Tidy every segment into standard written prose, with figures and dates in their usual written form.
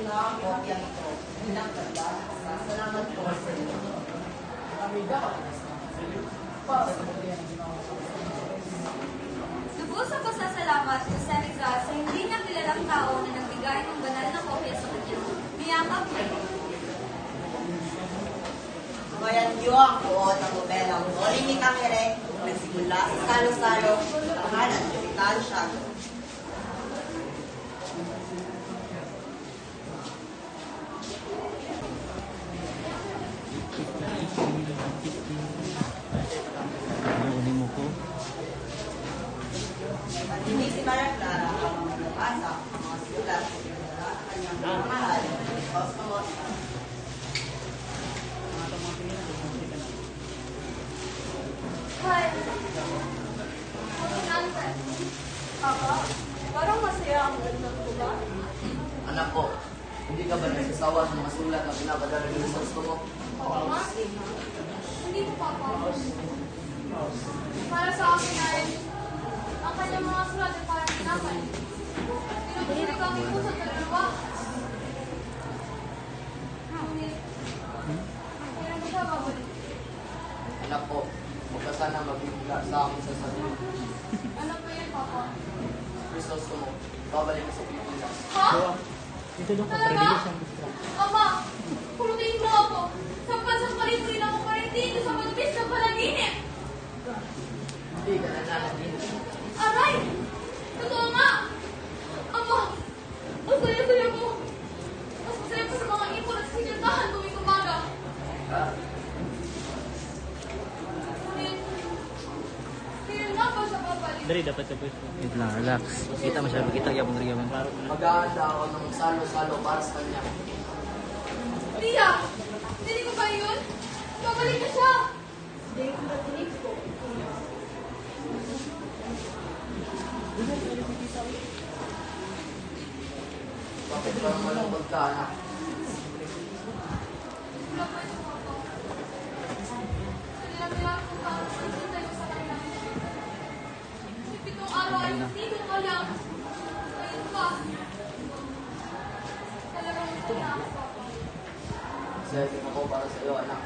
na ang kopya nito. Bilang ganda. Salamat po sa inyo. Para sa mga yan ang ginawa sa Lubos ang pasasalamat sa Senegal sa hindi niya kilalang tao na nagbigay ng banal na kopya sa kanya. Miyamang Bayan niyo ang buod ng nobelang Noli ni Tangere, nagsimula sa salo-salo, tangan at kapitan siya. Kunin mo ko. Hindi si Maria Clara ang mga nabasa, ang mga sulat, sa kanyang mga mahal, Cosmos. Hi. Papa, parang masaya ang gandang lugar. Anak ko, hindi ka ba nagsasawa sa mga sulat na pinapadala nila sa gusto mo? Oo nga. Hindi ko, Papa. Para sa akin ay, ang kanyang mga sulat ay parang tinapay. Tinutuloy kami puso sa dalawa. Ngunit, kailan ko siya babalik? Anak ko, huwag ka sana magbibigla sa akin sa sarili. Ano po yan, Papa? Kristos ko mo, babalik ka sa Pilipinas. Ha? Ito doon ka, Talaga? pwede siyang gusto. Ama, pulutin mo ako. Sampal-sampalin mo rin ako para hindi ko sa manipis ng panaginip. Hindi ka nananaginip. Aray! Totoo nga! Ama, ang saya-saya mo. Mas masaya ko sa mga ipon at sinindahan tuwing umaga. Ngunit, kailan nga ba siya babalik? Dari, dapat sa pwesto. Wait lang, relax. Kita masyado, kita yaman rin yaman. Mag-aanda ako ng salo-salo para sa kanya. Tia! Hindi ko ba yun? Babalik na siya! Bakit parang malungkot ka, anak? Wala pa ito ako. Kailan ko parang pagsintay ko sa kanila. Si pitong araw ay dito ka lang. Ngayon pa. Talagang gusto na ako, Papa. Excited ako para sa iyo, anak.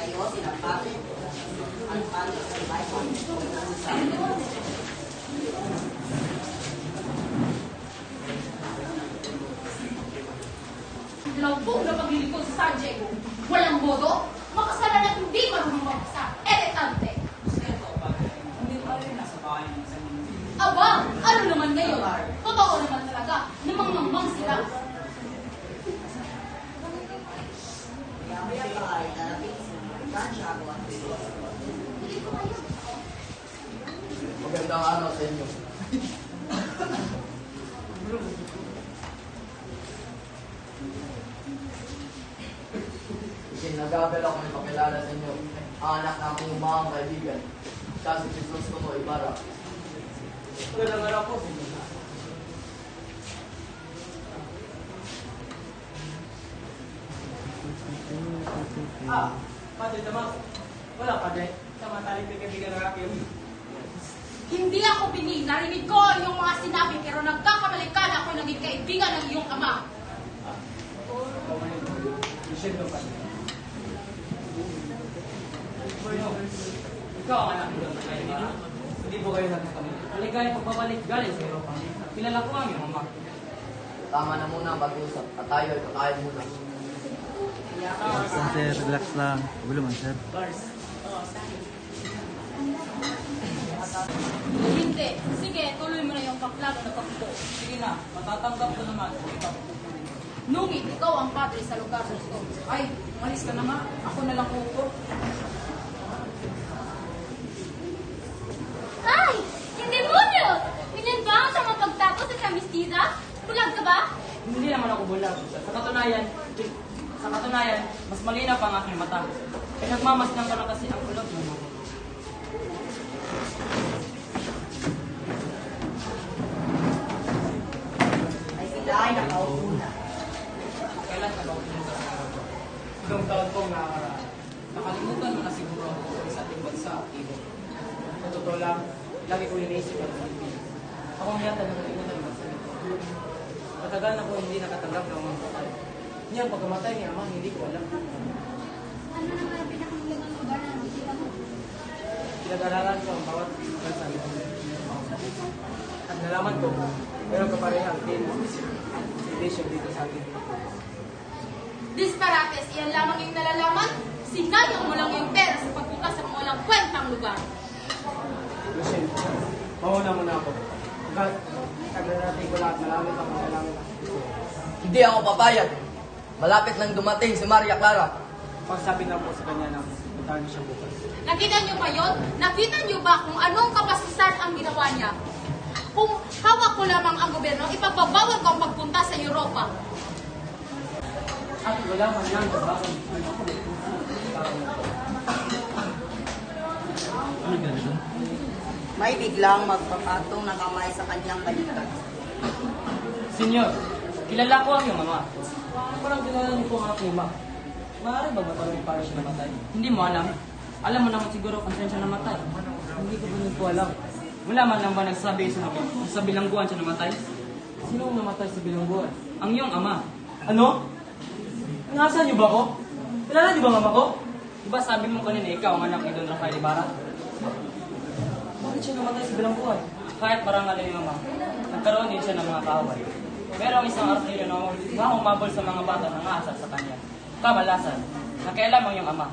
Kayo, sila Patrick, ang Patrick sa Bible. Lambong na paglilingkod sa San Diego. Walang modo, makasalan at hindi marunong magbasa. Eretante. Hindi pa rin nasa bahay ng isang Aba, ano naman ngayon? Totoo naman talaga, namang-mamang sila. Maya pa ay darating si Santiago at Cristo. Magandang araw sa inyo. Nag-abel ako ng pakilala sa inyo. Ang anak na aking umahang kaibigan. Siya si Jesus Tomo Ibarra. Magandang araw po, Senyor. Padre Damaso. Wala, Padre. Samantaling kaibigan ng aking. Hindi ako bingi. Narinig ko yung mga sinabi, pero nagkakamali ka na ako naging kaibigan ng iyong ama. Michelle Padre. Ikaw ang anak ko ng kayo. Hindi po kayo nagkakamali. Maligayang pagbabalik galing sa Europa. Kilala ko ang iyong ama. Tama na muna ang pag-usap at tayo ay kakain muna. Sir, relax lang. Gulo man, sir. Hindi. Sige, tuloy mo na yung paklaro na pagbuo. Sige na, matatanggap ko naman. Nungit, ikaw ang padre sa lugar na ito. Ay, Malis ka na ma. Ako na lang uupo. Ay! Yung demonyo! Ganyan ba ang sama pagtapos sa kamisida? Bulag ka ba? Hindi naman ako bulag. Sa katunayan, mas malinaw pa ang aking mata. Pinagmamasdan ko na kasi ang kulot mo. Ay sila ay nakaupo na. Kailan ka ba pumunta sa araw? Ilang taon kong nakakaraan. Nakalimutan mo na siguro ako sa ating bansa at ibon. Sa totoo lang, lagi ko iniisip ang Pilipinas. Ako ang yata ng tingin ng bansa nito. Matagal na ko hindi nakatanggap ng mga patay. Niyan, pagkamatay ni Ama, hindi ko alam. Ano naman ang pinakamagandang lugar na nakikita mo? Pinag-aralan ko ang bawat bansa nito. At nalaman ko, pero kaparehang din civilization dito sa atin. Disparates, iyan lamang yung nalalaman. Sinayang mo lang yung pera sa pagbukas ng walang kwentang lugar. Lucien, mauna muna ako. Tagal natin ko lahat, malamit ako, malamit ako. Hindi ako papayag. Malapit nang dumating si Maria Clara. Pagsabi lang po sa kanya na puntahan siya bukas. Nakita niyo ba yun? Nakita niyo ba kung anong kapastusan ang ginawa niya? Kung hawak ko lamang ang gobyerno, ipapabawal ko ang pagpunta sa Europa. At wala man yan, bakit ako May biglang magpapatong ng kamay sa kanyang balikat. Senyor, kilala ko ang iyong ama. Parang kilala niyo po ang aking ama. Maaari ba magkaroon paano siya namatay? Hindi mo alam. Alam mo naman siguro kung saan siya namatay. Hindi ko ba po alam. Wala man lang ba nagsabi sa bilangguan siya namatay? Sino ang namatay sa bilangguan? Ang iyong ama. Ano? Nasaan niyo ba ako? Kilala niyo ba ang ama ko? Diba sabi mo kanina ikaw ang anak ni Don Rafael Ibarra? Bakit siya namatay sa bilangguan? Kahit parangal yung ama, nagkaroon din siya ng mga kaaway. Pero ang isang artilyo na umabol sa mga bata nang aasar sa kanya. Kamalasan, nakialam ang iyong ama.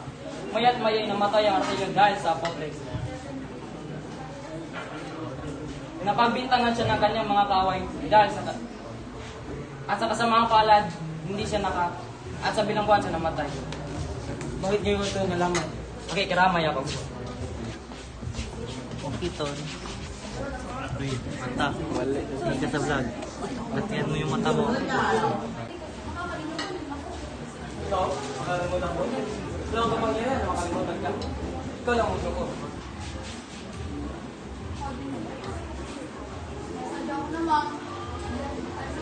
Maya't maya'y namatay ang artilyo dahil sa apoplexy. Napagbintangan siya ng kanyang mga kaaway dahil sa at sa kasamaang palad, hindi siya at sa bilangguan siya namatay. Bakit ngayon ito nalaman? Okay, kiramay ako. Okay, Ton. Uy, mata. Hindi ka sa vlog. Batihan mo yung mata mo. Ikaw, makalimutan ko. Wala akong kapangyarihan na makalimutan ka. Ikaw lang ang ko. Sadya ko namang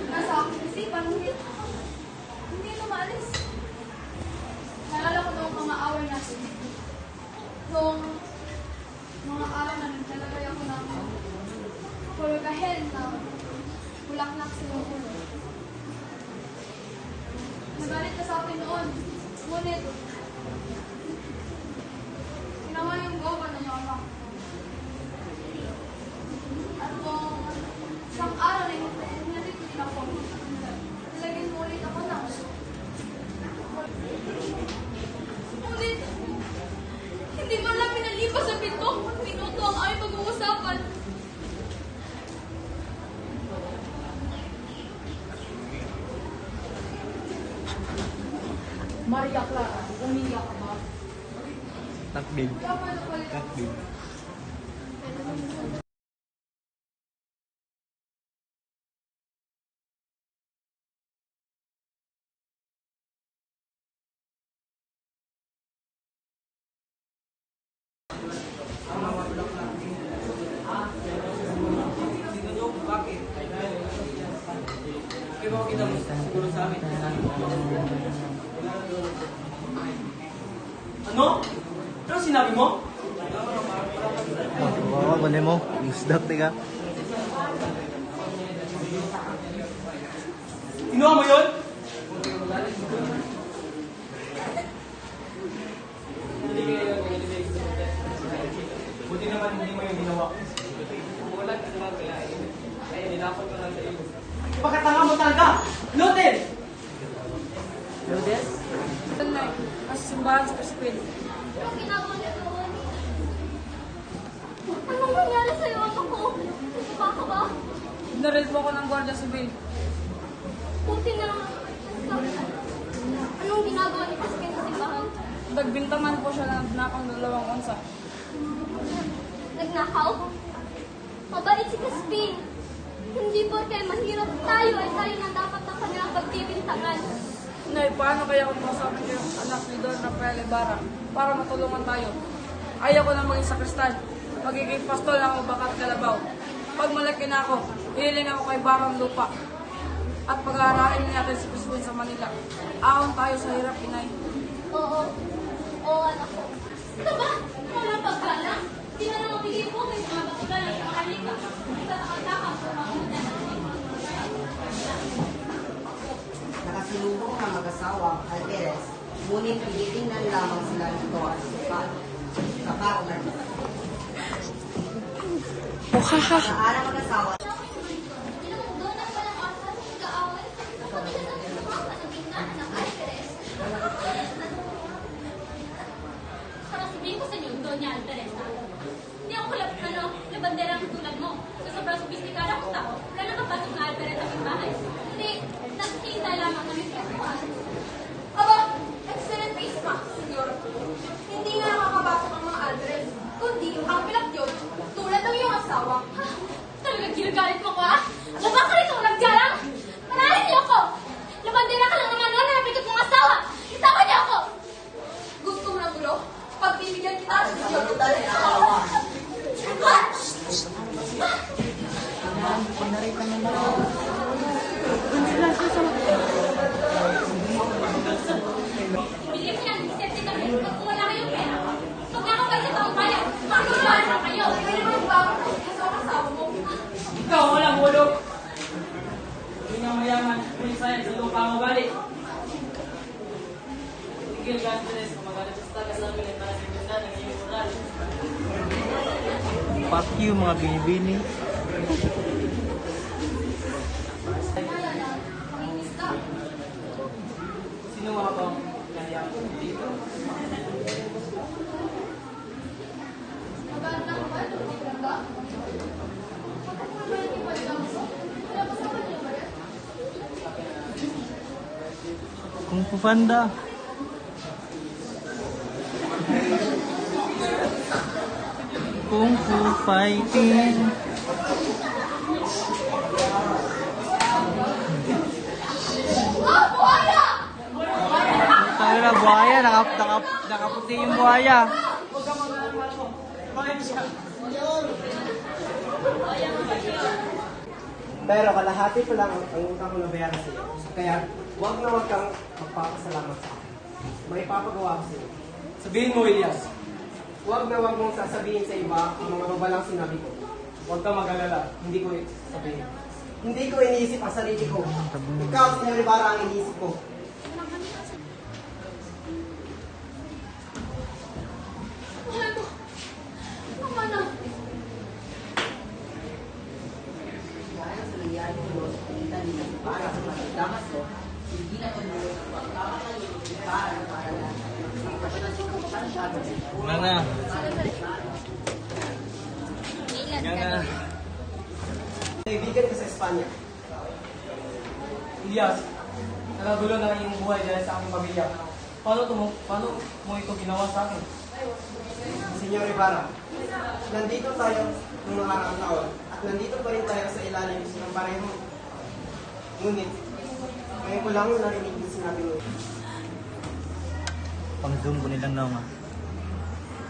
nasa aking isipan, hindi lumalis. Nalala ko noong mga away natin. Noong mga araw na naglalagay ako ng pulgahen na bulaklak sa iyong ulo. Nagalit ka sa akin noon. Ngunit, ginawa yung gawa na niyo ama. At kung isang araw na yung nandito din ako, nilagyan mo ulit ako na. Ngunit, hindi man lang pinalipas sa pitong minuto ang aming pag-uusapan. Maria Clara, umiyak ka ba? Takbil. Dapat pala Takbil. Bakit? Kaya ba kita mo siguro sa amin? Ano? Ano sinabi mo? Oo, bali mo. Isdap, ka. Kinuha mo yun? Buti naman hindi mo yung ginawa. Wala ka naman kaya ay nilapot ko lang sa iyo. Pagkatanga mo talaga! Loten! Lotes? As simbahan sa Espiritu. Anong ginagawa niyo doon? Anong nangyari sa'yo, anak ko? Sumpa ka ba? Narel po ako ng Guardia Civil. Buti na. Anong ginagawa ni Pascal sa pinuntahan. Nagbintangan po siya ng nakang 2 onsa. Nagnakaw? Mabait si Crispin. Hindi porke mahirap tayo ay tayo na dapat na kanilang pagbibintangan. Nay, paano kaya kung masama niyo yung anak ni Don Rafael Ibarra para matulungan tayo? Ayaw ko na maging sakristan. Magiging pastol ako bakat kalabaw. Pag malaki na ako, hihiling ako kay Barang lupa. At pag-aaralin natin si Crispin sa Manila. Ahon tayo sa hirap, inay. Oo. Oo, anak ko. Ito ba? Walang paggalang? Di na lang mabigay po kayo sa mga paggalang sa mahalika. Sa takal-takal sa mga Nakasilubong ang mag-asawang Alvarez, ngunit tinitingnan lamang sila nito at sukat. Kakaroon na. Saan ang mag-asawa? Doon ang walang asal sa kaaway. Kapila ng lumang panagignan ng Alvarez. Para sabihin ko sa inyo, Doña Alteresa, hindi ako labanderang tulad mo. Sa sobrang sopistikada kong tao, wala nakapasok na Alteresa sa bahay. Hindi, nakikita lamang kami sa kasuhan. Aba, excellent face mask, senyor. Hindi nga nakakapasok ang mga Alvarez, kundi ang pinakdyod tulad ng iyong asawa. Ha? Talagang ginagalit mo ko, ha? Baba ka rito, naggalang! Manahin niyo ako! Labandera ka lang naman, wala nabigat mong asawa! Isama niyo ako! Gusto mo ng gulo? Pagbibigyan kita, senyor. Bigyan mo yan, safety kami. Kung wala kayong pera, huwag na kayo sa taong bayan. Makakuluan na kayo. Pwede mo ba ang asawa mo? Ikaw, walang ulo! Hindi nga mayaman, pulisayan sa lupa mo balik. Tigil ka, Andres, kung magalit-gusta ka sa amin ay para sa ganda ng iyong moral. Fuck you, mga binibini. Sino nga ba ang kaya ko dito? Maganda ka ba? Tignan ka? Wala ba sa kanya ba yan? Kung Fu Panda. Kung Fu Fighting. Ah, buhaya! Tayo na, buhaya. Nakaputi yung buhaya. Pero kalahati pa lang ang utang ko na bayaran sa iyo. Kaya huwag kang magpapasalamat sa akin. May papagawa ko sa iyo. Sabihin mo, Elias. Huwag mong sasabihin sa iba ang mga babalang sinabi ko. Huwag kang mag-alala. Hindi ko sabihin. Hindi ko iniisip ang sarili ko. Ikaw, Senyor Ibarra, ang iniisip ko. Mahal mo. Tama na. Dahil sa nangyari ko sa palitan nila para sa magdamas ko, hindi na tumulo sa pagkakalimutan para lang. Nga nga. Nga nga. Kaibigan ko sa Espanya. Elias, nakagulo na ang iyong buhay dahil sa aking pamilya. Paano mo ito ginawa sa akin? Senyor Ibarra, nandito tayo noong nakaraang taon at nandito pa rin tayo sa ilalim ng pareho. Ngunit, ngayon ko lang narinig yung sinabi mo. Pang-zoom ko nilang naw nga.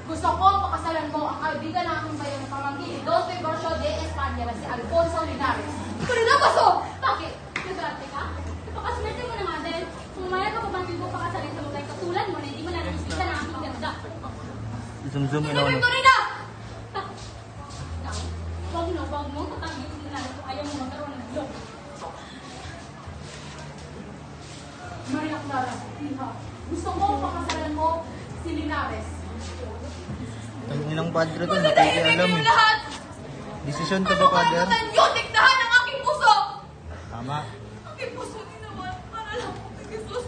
Gusto ko pakasalan mo ang kaibigan ng aking bayan na pamangkin, Don Gregorio de España na si Alfonso Linares. Pwede baso! Bakit? Nagarte ka? Napakaswerte mo na nga dahil pumayag ka pamangkin ko pakasalin sa mga katulad mo na hindi mo na nakikita ng aking ganda. Zoom Senyor ilaw. Victorina! Huwag mo tatangin si Linares kung ayaw mo magkaroon ng blog. Maria Clara, Iha, gusto mo pakasalan mo si Linares. Ang ilang padre to, Gusto na nakikialam ibigay eh. yung lahat! Desisyon ka Ano ba, ka Father? naman yun? Diktahan ang aking puso! Tama. Aking puso din naman para lang kung kay Jesus